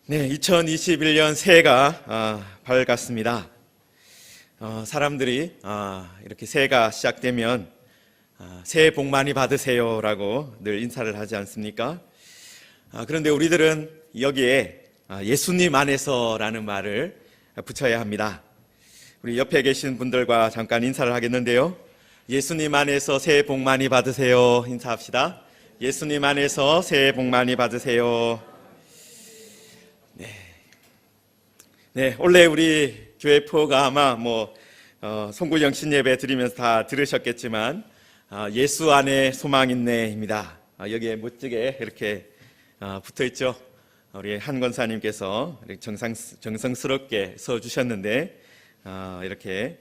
네, 2021년 새해가 밝았습니다. 사람들이 이렇게 새해가 시작되면 새해 복 많이 받으세요라고 늘 인사를 하지 않습니까? 그런데 우리들은 여기에 예수님 안에서라는 말을 붙여야 합니다. 우리 옆에 계신 분들과 잠깐 인사를 하겠는데요. 예수님 안에서 새해 복 많이 받으세요. 인사합시다. 예수님 안에서 새해 복 많이 받으세요. 네, 원래 우리 교회 포가 아마 송구영 신예배 드리면서 다 들으셨겠지만 예수 안에 소망 있네입니다. 여기에 멋지게 이렇게 붙어 있죠. 우리 한 권사님께서 정성스럽게 써주셨는데 이렇게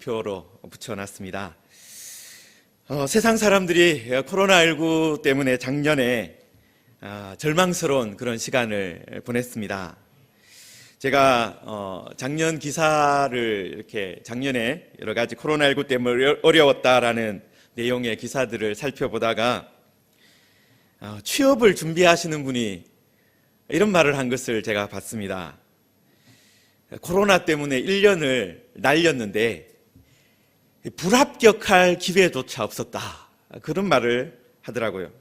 표로 붙여놨습니다. 세상 사람들이 코로나19 때문에 작년에 절망스러운 그런 시간을 보냈습니다. 제가 작년 기사를 이렇게 작년에 여러 가지 코로나19 때문에 어려웠다라는 내용의 기사들을 살펴보다가 취업을 준비하시는 분이 이런 말을 한 것을 제가 봤습니다. 코로나 때문에 1년을 날렸는데 불합격할 기회조차 없었다. 그런 말을 하더라고요.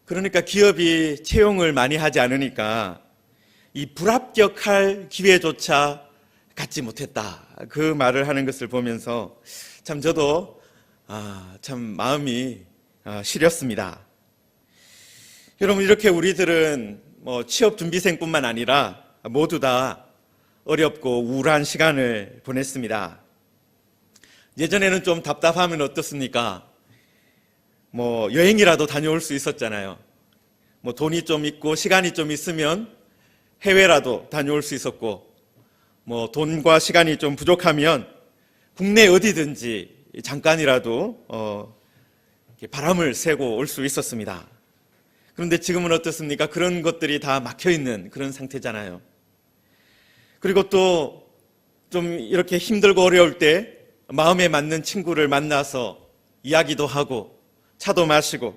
그러니까 기업이 채용을 많이 하지 않으니까 이 불합격할 기회조차 갖지 못했다. 그 말을 하는 것을 보면서 참 저도 참 마음이 시렸습니다. 여러분, 이렇게 우리들은 취업 준비생뿐만 아니라 모두 다 어렵고 우울한 시간을 보냈습니다. 예전에는 좀 답답하면 어떻습니까? 여행이라도 다녀올 수 있었잖아요. 돈이 좀 있고 시간이 좀 있으면 해외라도 다녀올 수 있었고, 돈과 시간이 좀 부족하면 국내 어디든지 잠깐이라도 바람을 쐬고 올 수 있었습니다. 그런데 지금은 어떻습니까? 그런 것들이 다 막혀 있는 그런 상태잖아요. 그리고 또 좀 이렇게 힘들고 어려울 때 마음에 맞는 친구를 만나서 이야기도 하고 차도 마시고,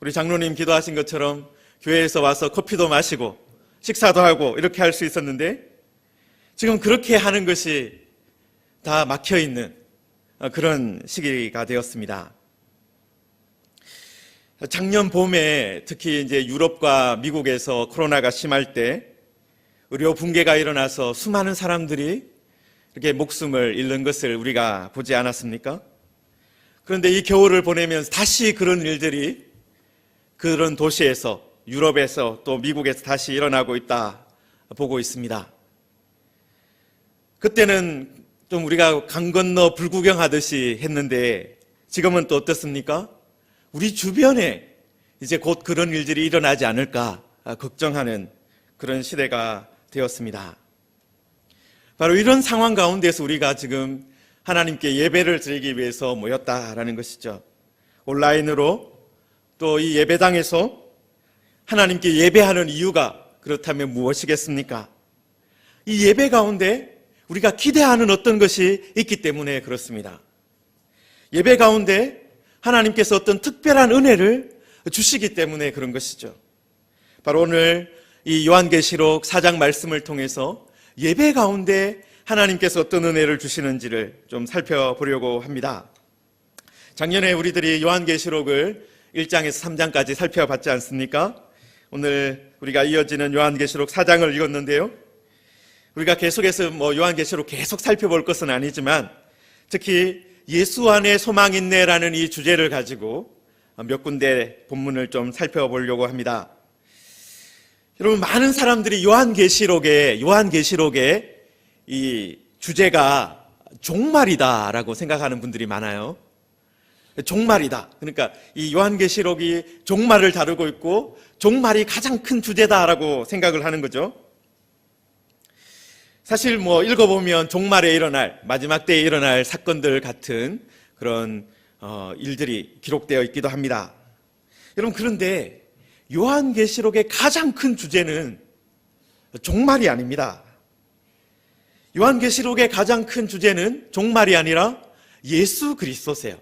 우리 장로님 기도하신 것처럼 교회에서 와서 커피도 마시고 식사도 하고 이렇게 할 수 있었는데, 지금 그렇게 하는 것이 다 막혀 있는 그런 시기가 되었습니다. 작년 봄에 특히 이제 유럽과 미국에서 코로나가 심할 때 의료 붕괴가 일어나서 수많은 사람들이 이렇게 목숨을 잃는 것을 우리가 보지 않았습니까? 그런데 이 겨울을 보내면서 다시 그런 일들이 그런 도시에서, 유럽에서 또 미국에서 다시 일어나고 있다 보고 있습니다. 그때는 좀 우리가 강 건너 불구경하듯이 했는데 지금은 또 어떻습니까? 우리 주변에 이제 곧 그런 일들이 일어나지 않을까 걱정하는 그런 시대가 되었습니다. 바로 이런 상황 가운데서 우리가 지금 하나님께 예배를 드리기 위해서 모였다라는 것이죠. 온라인으로 또 이 예배당에서 하나님께 예배하는 이유가 그렇다면 무엇이겠습니까? 이 예배 가운데 우리가 기대하는 어떤 것이 있기 때문에 그렇습니다. 예배 가운데 하나님께서 어떤 특별한 은혜를 주시기 때문에 그런 것이죠. 바로 오늘 이 요한계시록 4장 말씀을 통해서 예배 가운데 하나님께서 어떤 은혜를 주시는지를 좀 살펴보려고 합니다. 작년에 우리들이 요한계시록을 1장에서 3장까지 살펴봤지 않습니까? 오늘 우리가 이어지는 요한계시록 4장을 읽었는데요. 우리가 계속해서 요한계시록 계속 살펴볼 것은 아니지만 특히 예수 안에 소망 있네라는 이 주제를 가지고 몇 군데 본문을 좀 살펴보려고 합니다. 여러분, 많은 사람들이 요한계시록의 이 주제가 종말이다라고 생각하는 분들이 많아요. 종말이다. 그러니까 이 요한계시록이 종말을 다루고 있고 종말이 가장 큰 주제다라고 생각을 하는 거죠. 사실 읽어보면 종말에 일어날, 마지막 때에 일어날 사건들 같은 그런 일들이 기록되어 있기도 합니다. 여러분, 그런데 요한계시록의 가장 큰 주제는 종말이 아닙니다. 요한계시록의 가장 큰 주제는 종말이 아니라 예수 그리스도세요.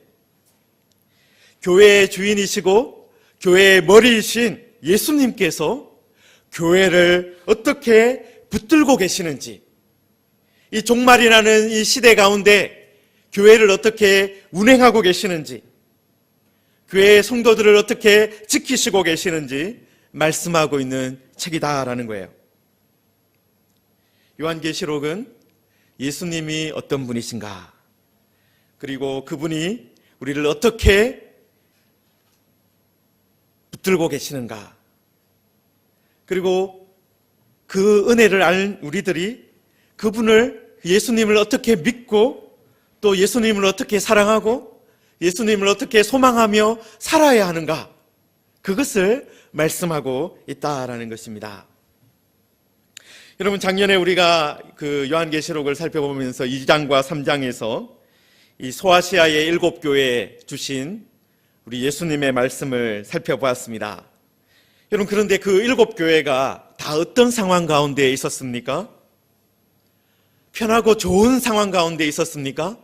교회의 주인이시고 교회의 머리이신 예수님께서 교회를 어떻게 붙들고 계시는지, 이 종말이라는 이 시대 가운데 교회를 어떻게 운행하고 계시는지, 교회의 성도들을 어떻게 지키시고 계시는지 말씀하고 있는 책이다라는 거예요. 요한계시록은 예수님이 어떤 분이신가, 그리고 그분이 우리를 어떻게 붙들고 계시는가, 그리고 그 은혜를 알 우리들이 그분을, 예수님을 어떻게 믿고 또 예수님을 어떻게 사랑하고 예수님을 어떻게 소망하며 살아야 하는가, 그것을 말씀하고 있다라는 것입니다. 여러분, 작년에 우리가 그 요한계시록을 살펴보면서 2장과 3장에서 이 소아시아의 7교회에 주신 우리 예수님의 말씀을 살펴보았습니다. 여러분, 그런데 그 7교회가 다 어떤 상황 가운데 있었습니까? 편하고 좋은 상황 가운데 있었습니까?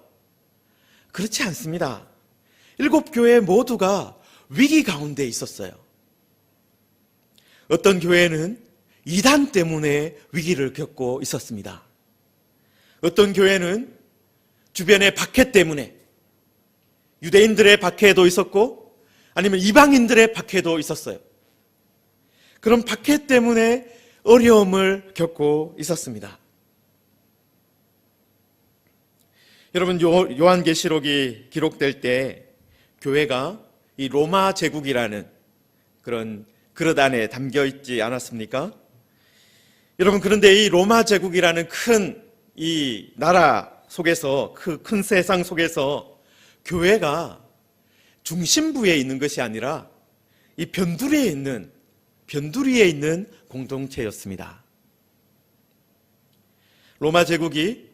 그렇지 않습니다. 7교회 모두가 위기 가운데 있었어요. 어떤 교회는 이단 때문에 위기를 겪고 있었습니다. 어떤 교회는 주변의 박해 때문에, 유대인들의 박해도 있었고 아니면 이방인들의 박해도 있었어요. 그런 박해 때문에 어려움을 겪고 있었습니다. 여러분, 요한계시록이 기록될 때 교회가 이 로마 제국이라는 그런 그릇 안에 담겨 있지 않았습니까? 여러분, 그런데 이 로마 제국이라는 큰 이 나라 속에서, 그 큰 세상 속에서 교회가 중심부에 있는 것이 아니라 이 변두리에 있는 공동체였습니다. 로마 제국이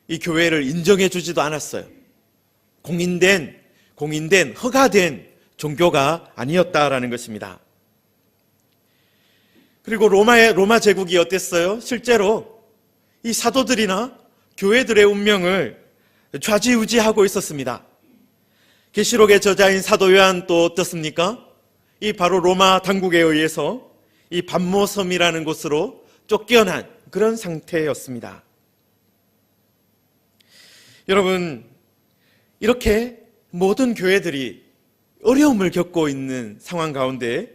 이 교회를 인정해 주지도 않았어요. 공인된 허가된 종교가 아니었다라는 것입니다. 그리고 로마 제국이 어땠어요? 실제로 이 사도들이나 교회들의 운명을 좌지우지하고 있었습니다. 계시록의 저자인 사도 요한 또 어떻습니까? 이 바로 로마 당국에 의해서 이 반모섬이라는 곳으로 쫓겨난 그런 상태였습니다. 여러분, 이렇게 모든 교회들이 어려움을 겪고 있는 상황 가운데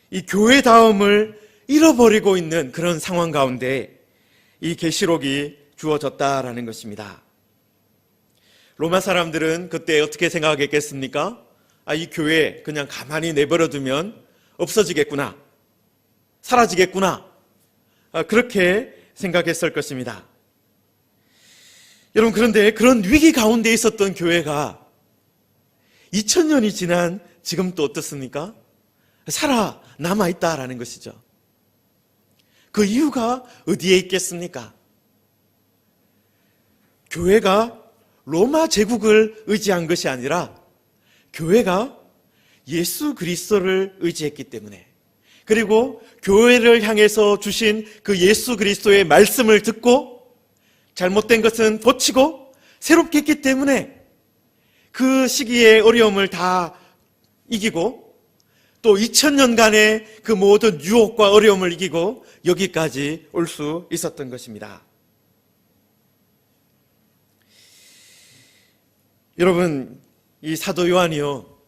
이 교회다움을 잃어버리고 있는 그런 상황 가운데 이 계시록이 주어졌다라는 것입니다. 로마 사람들은 그때 어떻게 생각했겠습니까? 이 교회 그냥 가만히 내버려두면 없어지겠구나, 사라지겠구나, 그렇게 생각했을 것입니다. 여러분, 그런데 그런 위기 가운데 있었던 교회가 2000년이 지난 지금 또 어떻습니까? 살아남아있다라는 것이죠. 그 이유가 어디에 있겠습니까? 교회가 로마 제국을 의지한 것이 아니라 교회가 예수 그리스도를 의지했기 때문에, 그리고 교회를 향해서 주신 그 예수 그리스도의 말씀을 듣고 잘못된 것은 고치고 새롭게 했기 때문에 그 시기의 어려움을 다 이기고 또 2000년간의 그 모든 유혹과 어려움을 이기고 여기까지 올 수 있었던 것입니다. 여러분, 이 사도 요한이요,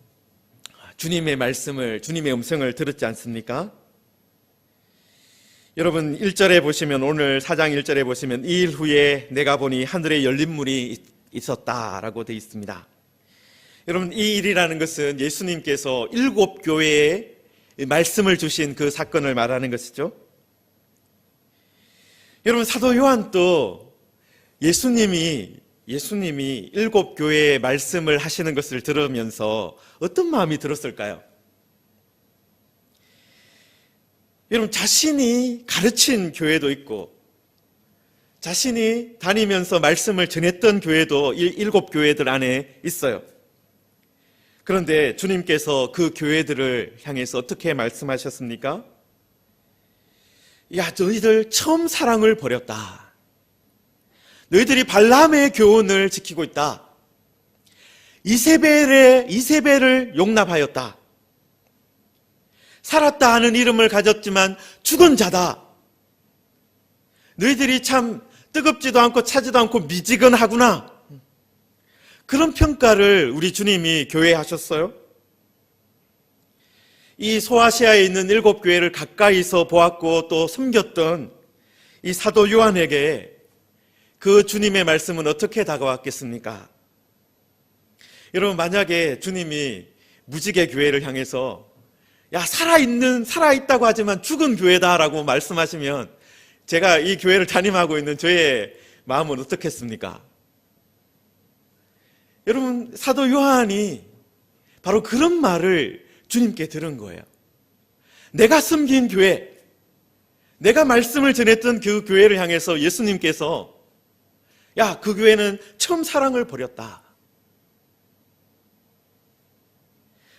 주님의 말씀을, 주님의 음성을 들었지 않습니까? 여러분, 1절에 보시면, 오늘 4장 1절에 보시면 이 일 후에 내가 보니 하늘에 열린 문이 있었다라고 되어 있습니다. 여러분, 이 일이라는 것은 예수님께서 7교회에 말씀을 주신 그 사건을 말하는 것이죠. 여러분, 사도 요한도 예수님이 7교회의 말씀을 하시는 것을 들으면서 어떤 마음이 들었을까요? 여러분, 자신이 가르친 교회도 있고 자신이 다니면서 말씀을 전했던 교회도 7교회들 안에 있어요. 그런데 주님께서 그 교회들을 향해서 어떻게 말씀하셨습니까? 야, 너희들 처음 사랑을 버렸다. 너희들이 발람의 교훈을 지키고 있다. 이세벨을 용납하였다. 살았다 하는 이름을 가졌지만 죽은 자다. 너희들이 참 뜨겁지도 않고 차지도 않고 미지근하구나. 그런 평가를 우리 주님이 교회에 하셨어요. 이 소아시아에 있는 7교회를 가까이서 보았고 또 섬겼던 이 사도 요한에게 그 주님의 말씀은 어떻게 다가왔겠습니까? 여러분, 만약에 주님이 무지개 교회를 향해서 야, 살아있다고 하지만 죽은 교회다라고 말씀하시면 제가 이 교회를 담임하고 있는 저의 마음은 어떻겠습니까? 여러분, 사도 요한이 바로 그런 말을 주님께 들은 거예요. 내가 섬긴 교회, 내가 말씀을 전했던 그 교회를 향해서 예수님께서 야, 그 교회는 처음 사랑을 버렸다.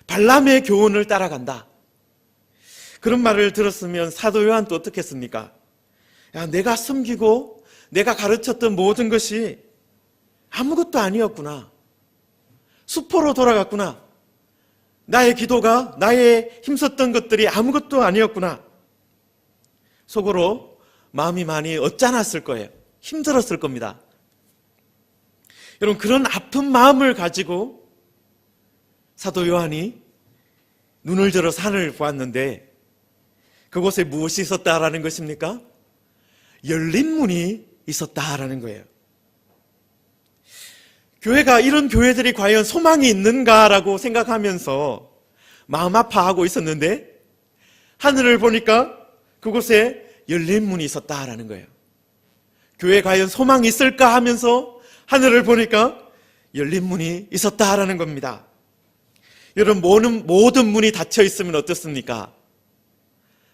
발람의 교훈을 따라간다. 그런 말을 들었으면 사도 요한도 어떻겠습니까? 야, 내가 섬기고 내가 가르쳤던 모든 것이 아무것도 아니었구나. 수포로 돌아갔구나. 나의 기도가, 나의 힘썼던 것들이 아무것도 아니었구나. 속으로 마음이 많이 언짢았을 거예요. 힘들었을 겁니다. 여러분, 그런 아픈 마음을 가지고 사도 요한이 눈을 들어 산을 보았는데 그곳에 무엇이 있었다라는 것입니까? 열린 문이 있었다라는 거예요. 교회가 이런 교회들이 과연 소망이 있는가라고 생각하면서 마음 아파하고 있었는데 하늘을 보니까 그곳에 열린 문이 있었다라는 거예요. 교회에 과연 소망이 있을까 하면서 하늘을 보니까 열린 문이 있었다라는 겁니다. 여러분, 모든 문이 닫혀 있으면 어떻습니까?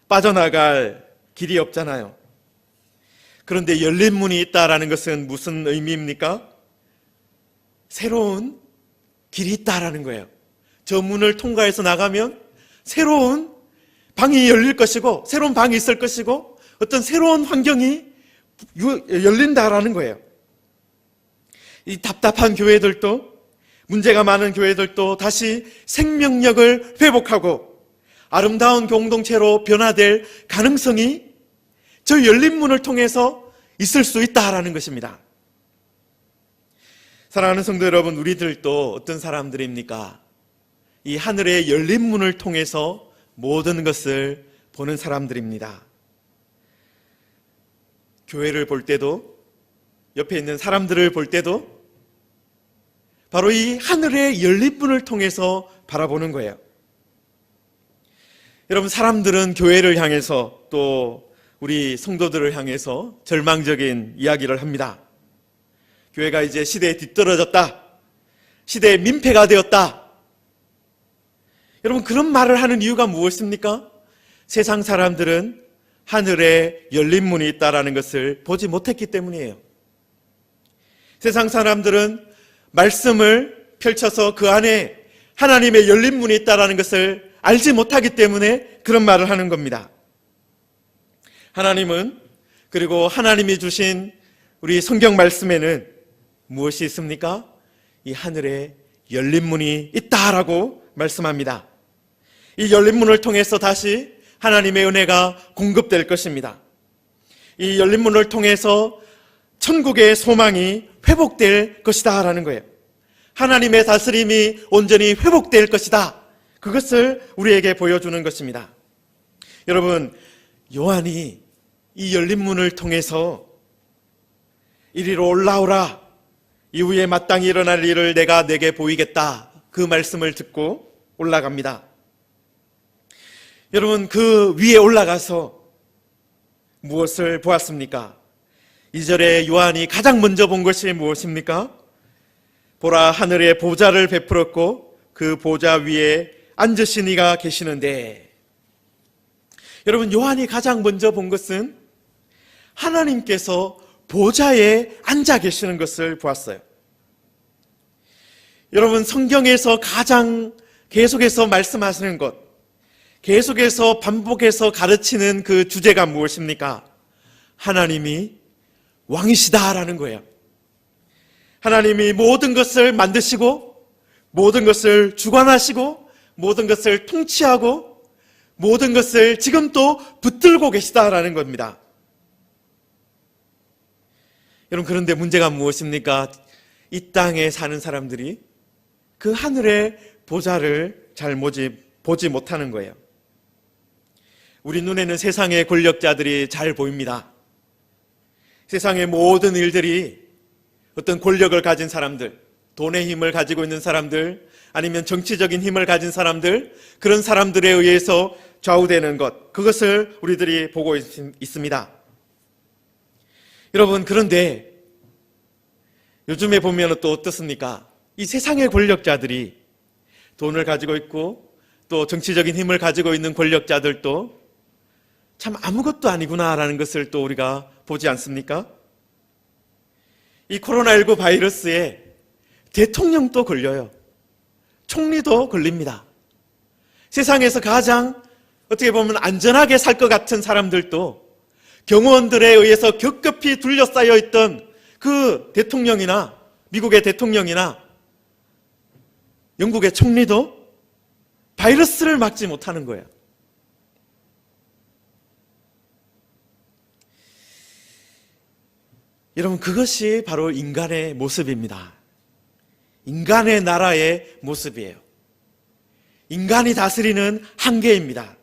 빠져나갈 길이 없잖아요. 그런데 열린 문이 있다라는 것은 무슨 의미입니까? 새로운 길이 있다라는 거예요. 저 문을 통과해서 나가면 새로운 방이 열릴 것이고 새로운 방이 있을 것이고 어떤 새로운 환경이 열린다라는 거예요. 이 답답한 교회들도, 문제가 많은 교회들도 다시 생명력을 회복하고 아름다운 공동체로 변화될 가능성이 저 열린 문을 통해서 있을 수 있다라는 것입니다. 사랑하는 성도 여러분, 우리들도 어떤 사람들입니까? 이 하늘의 열린 문을 통해서 모든 것을 보는 사람들입니다. 교회를 볼 때도, 옆에 있는 사람들을 볼 때도 바로 이 하늘의 열린 문을 통해서 바라보는 거예요. 여러분, 사람들은 교회를 향해서 또 우리 성도들을 향해서 절망적인 이야기를 합니다. 교회가 이제 시대에 뒤떨어졌다. 시대의 민폐가 되었다. 여러분, 그런 말을 하는 이유가 무엇입니까? 세상 사람들은 하늘에 열린 문이 있다라는 것을 보지 못했기 때문이에요. 세상 사람들은 말씀을 펼쳐서 그 안에 하나님의 열린 문이 있다라는 것을 알지 못하기 때문에 그런 말을 하는 겁니다. 하나님은, 그리고 하나님이 주신 우리 성경 말씀에는 무엇이 있습니까? 이 하늘에 열린 문이 있다라고 말씀합니다. 이 열린 문을 통해서 다시 하나님의 은혜가 공급될 것입니다. 이 열린 문을 통해서 천국의 소망이 회복될 것이다 라는 거예요. 하나님의 다스림이 온전히 회복될 것이다. 그것을 우리에게 보여주는 것입니다. 여러분, 요한이 이 열린 문을 통해서 이리로 올라오라, 이후에 마땅히 일어날 일을 내가 내게 보이겠다, 그 말씀을 듣고 올라갑니다. 여러분, 그 위에 올라가서 무엇을 보았습니까? 2절에 요한이 가장 먼저 본 것이 무엇입니까? 보라, 하늘에 보좌를 베풀었고 그 보좌 위에 앉으신 이가 계시는데, 여러분, 요한이 가장 먼저 본 것은 하나님께서 보좌에 앉아 계시는 것을 보았어요. 여러분, 성경에서 가장 계속해서 말씀하시는 것, 계속해서 반복해서 가르치는 그 주제가 무엇입니까? 하나님이 왕이시다라는 거예요. 하나님이 모든 것을 만드시고 모든 것을 주관하시고 모든 것을 통치하고 모든 것을 지금 또 붙들고 계시다라는 겁니다. 여러분, 그런데 문제가 무엇입니까? 이 땅에 사는 사람들이 그 하늘의 보좌를 잘 보지 못하는 거예요. 우리 눈에는 세상의 권력자들이 잘 보입니다. 세상의 모든 일들이 어떤 권력을 가진 사람들, 돈의 힘을 가지고 있는 사람들, 아니면 정치적인 힘을 가진 사람들, 그런 사람들에 의해서 좌우되는 것, 그것을 우리들이 보고 있습니다. 여러분, 그런데 요즘에 보면 또 어떻습니까? 이 세상의 권력자들이 돈을 가지고 있고 또 정치적인 힘을 가지고 있는 권력자들도 참 아무것도 아니구나라는 것을 또 우리가 보지 않습니까? 이 코로나19 바이러스에 대통령도 걸려요. 총리도 걸립니다. 세상에서 가장 어떻게 보면 안전하게 살 것 같은 사람들도 경호원들에 의해서 겹겹이 둘러싸여 있던 그 대통령이나 미국의 대통령이나 영국의 총리도 바이러스를 막지 못하는 거예요. 여러분, 그것이 바로 인간의 모습입니다. 인간의 나라의 모습이에요. 인간이 다스리는 한계입니다.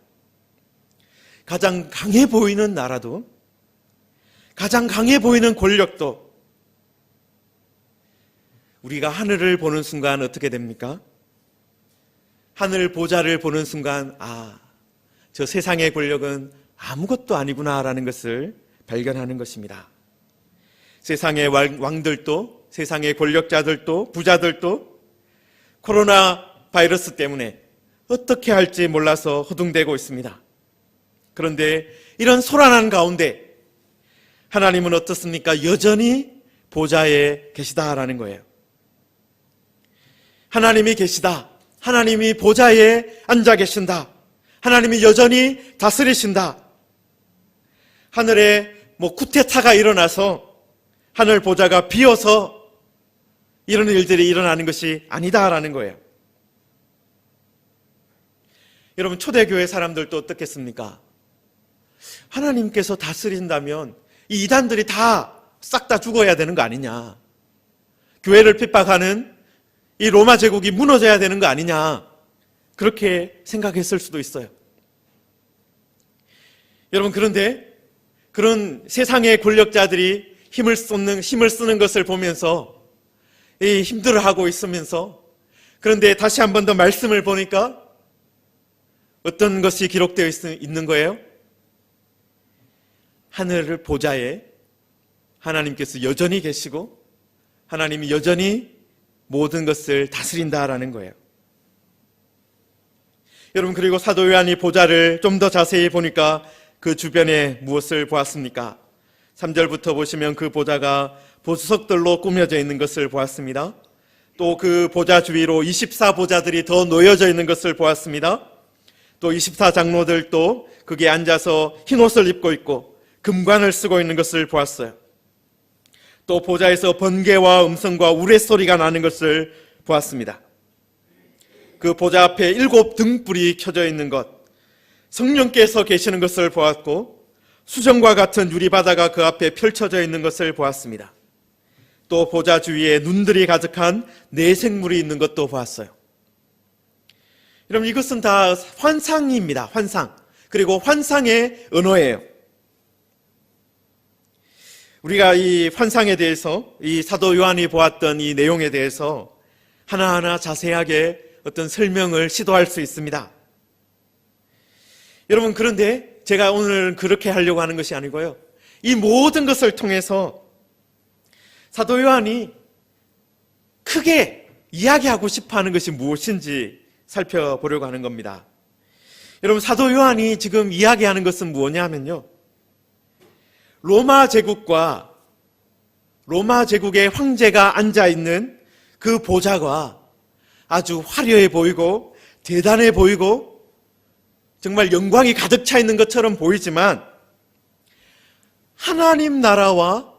가장 강해 보이는 나라도, 가장 강해 보이는 권력도 우리가 하늘을 보는 순간 어떻게 됩니까? 하늘 보좌를 보는 순간, 저 세상의 권력은 아무것도 아니구나라는 것을 발견하는 것입니다. 세상의 왕들도, 세상의 권력자들도, 부자들도 코로나 바이러스 때문에 어떻게 할지 몰라서 허둥대고 있습니다. 그런데 이런 소란한 가운데 하나님은 어떻습니까? 여전히 보좌에 계시다라는 거예요. 하나님이 계시다. 하나님이 보좌에 앉아 계신다. 하나님이 여전히 다스리신다. 하늘에 쿠데타가 일어나서 하늘 보좌가 비어서 이런 일들이 일어나는 것이 아니다라는 거예요. 여러분, 초대교회 사람들도 어떻겠습니까? 하나님께서 다스린다면 이 이단들이 싹 다 죽어야 되는 거 아니냐? 교회를 핍박하는 이 로마 제국이 무너져야 되는 거 아니냐? 그렇게 생각했을 수도 있어요. 여러분, 그런데 그런 세상의 권력자들이 힘을 쓰는 것을 보면서 힘들어하고 있으면서, 그런데 다시 한 번 더 말씀을 보니까 어떤 것이 기록되어 있는 거예요? 하늘 보좌에 하나님께서 여전히 계시고 하나님이 여전히 모든 것을 다스린다라는 거예요. 여러분, 그리고 사도 요한이 보좌를 좀 더 자세히 보니까 그 주변에 무엇을 보았습니까? 3절부터 보시면 그 보좌가 보석들로 꾸며져 있는 것을 보았습니다. 또 그 보좌 주위로 24보좌들이 더 놓여져 있는 것을 보았습니다. 또 24장로들도 거기에 앉아서 흰옷을 입고 있고 금관을 쓰고 있는 것을 보았어요. 또 보좌에서 번개와 음성과 우레소리가 나는 것을 보았습니다. 그 보좌 앞에 7 등불이 켜져 있는 것, 성령께서 계시는 것을 보았고 수정과 같은 유리바다가 그 앞에 펼쳐져 있는 것을 보았습니다. 또 보좌 주위에 눈들이 가득한 내생물이 있는 것도 보았어요. 여러분, 이것은 다 환상입니다. 환상. 그리고 환상의 언어예요. 우리가 이 환상에 대해서, 이 사도 요한이 보았던 이 내용에 대해서 하나하나 자세하게 어떤 설명을 시도할 수 있습니다. 여러분, 그런데 제가 오늘 그렇게 하려고 하는 것이 아니고요, 이 모든 것을 통해서 사도 요한이 크게 이야기하고 싶어 하는 것이 무엇인지 살펴보려고 하는 겁니다. 여러분, 사도 요한이 지금 이야기하는 것은 무엇냐 하면요, 로마 제국과 로마 제국의 황제가 앉아있는 그 보좌가 아주 화려해 보이고 대단해 보이고 정말 영광이 가득 차 있는 것처럼 보이지만 하나님 나라와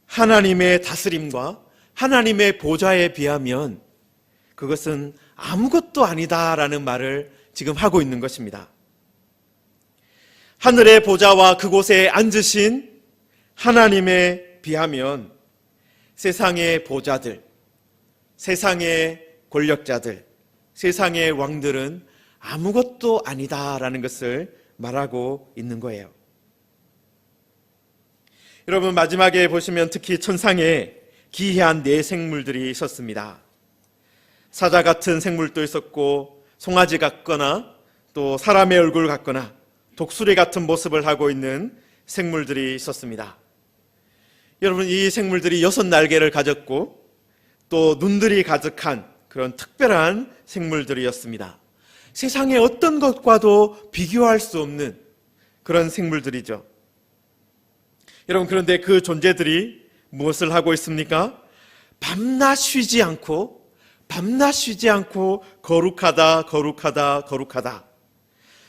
하나님의 다스림과 하나님의 보좌에 비하면 그것은 아무것도 아니다라는 말을 지금 하고 있는 것입니다. 하늘의 보좌와 그곳에 앉으신 하나님에 비하면 세상의 보좌들, 세상의 권력자들, 세상의 왕들은 아무것도 아니다라는 것을 말하고 있는 거예요. 여러분, 마지막에 보시면 특히 천상에 기이한 네 생물들이 있었습니다. 사자 같은 생물도 있었고, 송아지 같거나 또 사람의 얼굴 같거나 독수리 같은 모습을 하고 있는 생물들이 있었습니다. 여러분, 이 생물들이 6날개를 가졌고 또 눈들이 가득한 그런 특별한 생물들이었습니다. 세상의 어떤 것과도 비교할 수 없는 그런 생물들이죠. 여러분, 그런데 그 존재들이 무엇을 하고 있습니까? 밤낮 쉬지 않고 거룩하다, 거룩하다, 거룩하다.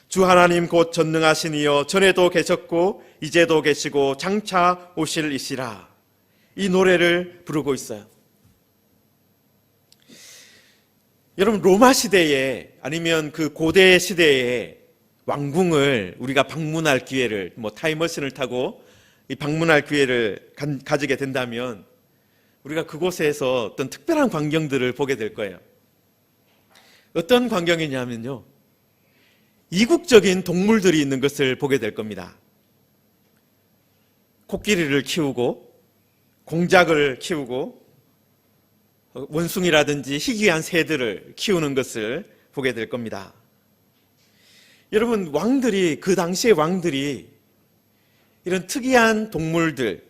주 하나님 곧 전능하신 이여, 전에도 계셨고 이제도 계시고 장차 오실 이시라. 이 노래를 부르고 있어요. 여러분, 로마 시대에 아니면 그 고대 시대에 왕궁을 우리가 방문할 기회를, 타임머신을 타고 이 방문할 기회를 가지게 된다면 우리가 그곳에서 어떤 특별한 광경들을 보게 될 거예요. 어떤 광경이냐면요, 이국적인 동물들이 있는 것을 보게 될 겁니다. 코끼리를 키우고 공작을 키우고 원숭이라든지 희귀한 새들을 키우는 것을 보게 될 겁니다. 여러분, 왕들이, 그 당시의 왕들이 이런 특이한 동물들,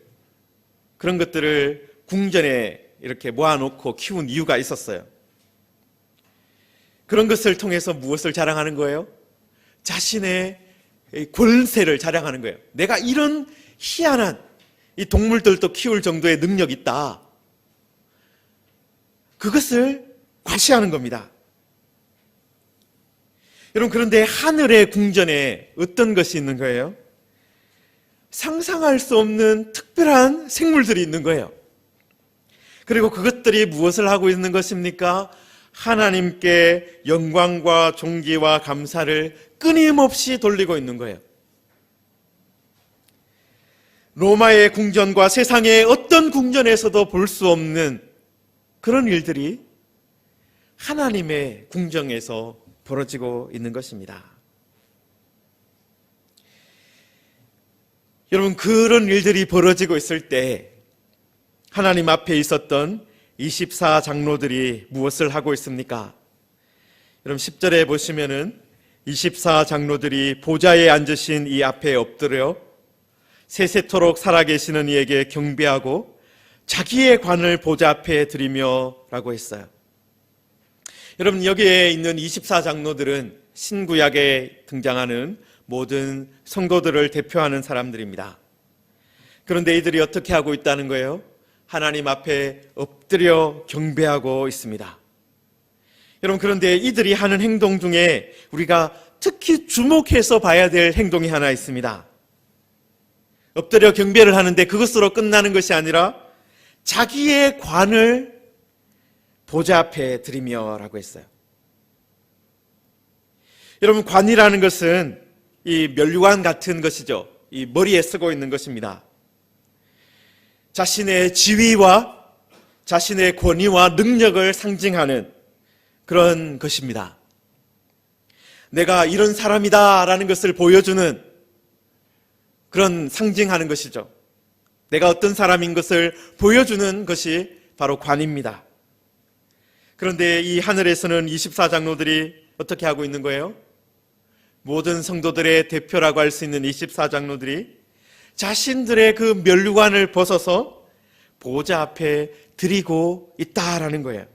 그런 것들을 궁전에 이렇게 모아놓고 키운 이유가 있었어요. 그런 것을 통해서 무엇을 자랑하는 거예요? 자신의 권세를 자랑하는 거예요. 내가 이런 희한한 이 동물들도 키울 정도의 능력이 있다. 그것을 과시하는 겁니다. 여러분, 그런데 하늘의 궁전에 어떤 것이 있는 거예요? 상상할 수 없는 특별한 생물들이 있는 거예요. 그리고 그것들이 무엇을 하고 있는 것입니까? 하나님께 영광과 존귀와 감사를 끊임없이 돌리고 있는 거예요. 로마의 궁전과 세상의 어떤 궁전에서도 볼 수 없는 그런 일들이 하나님의 궁정에서 벌어지고 있는 것입니다. 여러분, 그런 일들이 벌어지고 있을 때 하나님 앞에 있었던 24장로들이 무엇을 하고 있습니까? 여러분, 10절에 보시면은 24장로들이 보좌에 앉으신 이 앞에 엎드려 세세토록 살아계시는 이에게 경배하고 자기의 관을 보좌 앞에 드리며 라고 했어요. 여러분, 여기에 있는 24장로들은 신구약에 등장하는 모든 성도들을 대표하는 사람들입니다. 그런데 이들이 어떻게 하고 있다는 거예요? 하나님 앞에 엎드려 경배하고 있습니다. 여러분, 그런데 이들이 하는 행동 중에 우리가 특히 주목해서 봐야 될 행동이 하나 있습니다. 엎드려 경배를 하는데 그것으로 끝나는 것이 아니라 자기의 관을 보좌 앞에 드리며 라고 했어요. 여러분, 관이라는 것은 이 면류관 같은 것이죠. 이 머리에 쓰고 있는 것입니다. 자신의 지위와 자신의 권위와 능력을 상징하는 그런 것입니다. 내가 이런 사람이다 라는 것을 보여주는 그런 상징하는 것이죠. 내가 어떤 사람인 것을 보여주는 것이 바로 관입니다. 그런데 이 하늘에서는 24장로들이 어떻게 하고 있는 거예요? 모든 성도들의 대표라고 할 수 있는 24장로들이 자신들의 그 면류관을 벗어서 보좌 앞에 드리고 있다라는 거예요.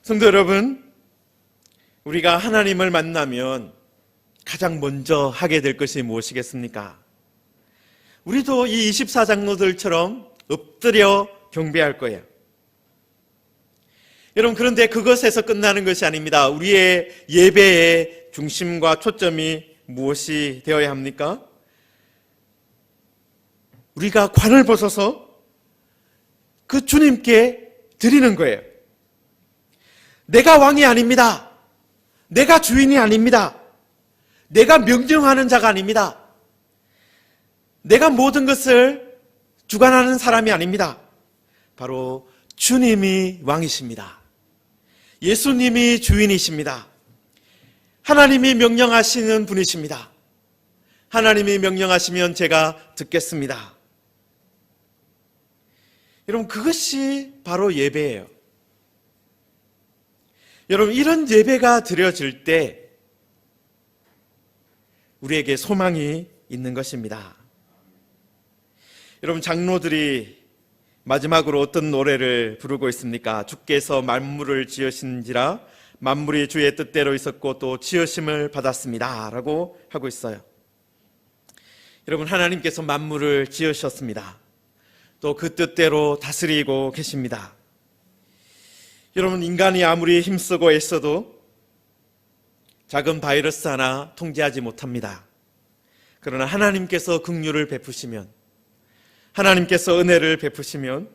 성도 여러분, 우리가 하나님을 만나면 가장 먼저 하게 될 것이 무엇이겠습니까? 우리도 이 24장로들처럼 엎드려 경배할 거예요. 여러분, 그런데 그것에서 끝나는 것이 아닙니다. 우리의 예배의 중심과 초점이 무엇이 되어야 합니까? 우리가 관을 벗어서 그 주님께 드리는 거예요. 내가 왕이 아닙니다. 내가 주인이 아닙니다. 내가 명령하는 자가 아닙니다. 내가 모든 것을 주관하는 사람이 아닙니다. 바로 주님이 왕이십니다. 예수님이 주인이십니다. 하나님이 명령하시는 분이십니다. 하나님이 명령하시면 제가 듣겠습니다. 여러분, 그것이 바로 예배예요. 여러분, 이런 예배가 드려질 때 우리에게 소망이 있는 것입니다. 여러분, 장로들이 마지막으로 어떤 노래를 부르고 있습니까? 주께서 만물을 지으신지라 만물이 주의 뜻대로 있었고 또 지으심을 받았습니다 라고 하고 있어요. 여러분, 하나님께서 만물을 지으셨습니다. 또 그 뜻대로 다스리고 계십니다. 여러분, 인간이 아무리 힘쓰고 애써도 작은 바이러스 하나 통제하지 못합니다. 그러나 하나님께서 긍휼을 베푸시면, 하나님께서 은혜를 베푸시면,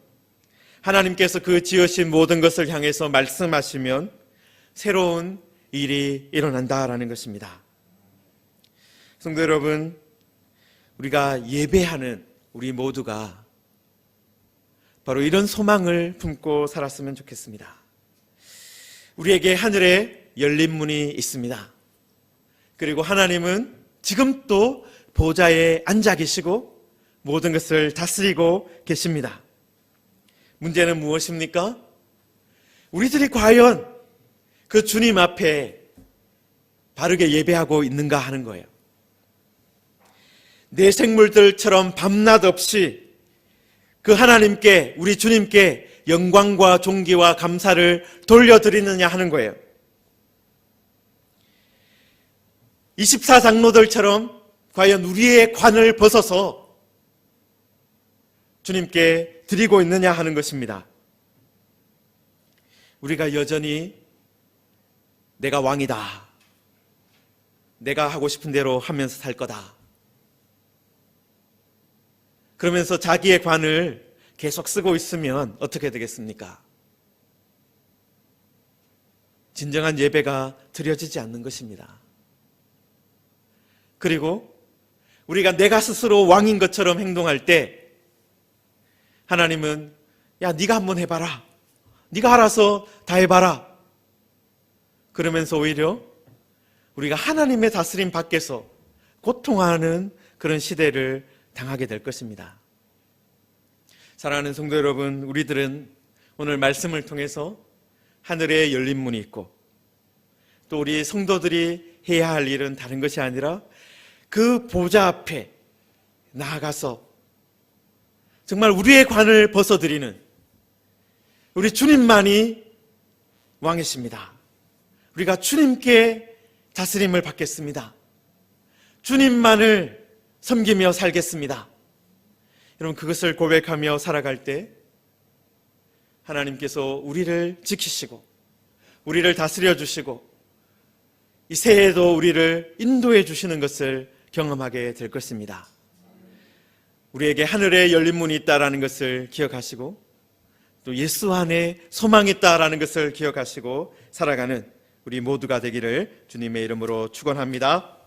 하나님께서 그 지으신 모든 것을 향해서 말씀하시면 새로운 일이 일어난다라는 것입니다. 성도 여러분, 우리가 예배하는 우리 모두가 바로 이런 소망을 품고 살았으면 좋겠습니다. 우리에게 하늘에 열린 문이 있습니다. 그리고 하나님은 지금 또 보좌에 앉아 계시고 모든 것을 다스리고 계십니다. 문제는 무엇입니까? 우리들이 과연 그 주님 앞에 바르게 예배하고 있는가 하는 거예요. 내 생물들처럼 밤낮 없이 그 하나님께, 우리 주님께 영광과 존귀와 감사를 돌려드리느냐 하는 거예요. 24장로들처럼 과연 우리의 관을 벗어서 주님께 드리고 있느냐 하는 것입니다. 우리가 여전히 내가 왕이다, 내가 하고 싶은 대로 하면서 살 거다, 그러면서 자기의 관을 계속 쓰고 있으면 어떻게 되겠습니까? 진정한 예배가 드려지지 않는 것입니다. 그리고 우리가 내가 스스로 왕인 것처럼 행동할 때 하나님은 야, 네가 한번 해봐라, 네가 알아서 다 해봐라, 그러면서 오히려 우리가 하나님의 다스림 밖에서 고통하는 그런 시대를 당하게 될 것입니다. 사랑하는 성도 여러분, 우리들은 오늘 말씀을 통해서 하늘에 열린 문이 있고 또 우리 성도들이 해야 할 일은 다른 것이 아니라 그 보좌 앞에 나아가서 정말 우리의 관을 벗어드리는 우리 주님만이 왕이십니다. 우리가 주님께 다스림을 받겠습니다. 주님만을 섬기며 살겠습니다. 여러분, 그것을 고백하며 살아갈 때 하나님께서 우리를 지키시고 우리를 다스려 주시고 이 새해에도 우리를 인도해 주시는 것을 경험하게 될 것입니다. 우리에게 하늘에 열린 문이 있다라는 것을 기억하시고 또 예수 안에 소망이 있다라는 것을 기억하시고 살아가는 우리 모두가 되기를 주님의 이름으로 축원합니다.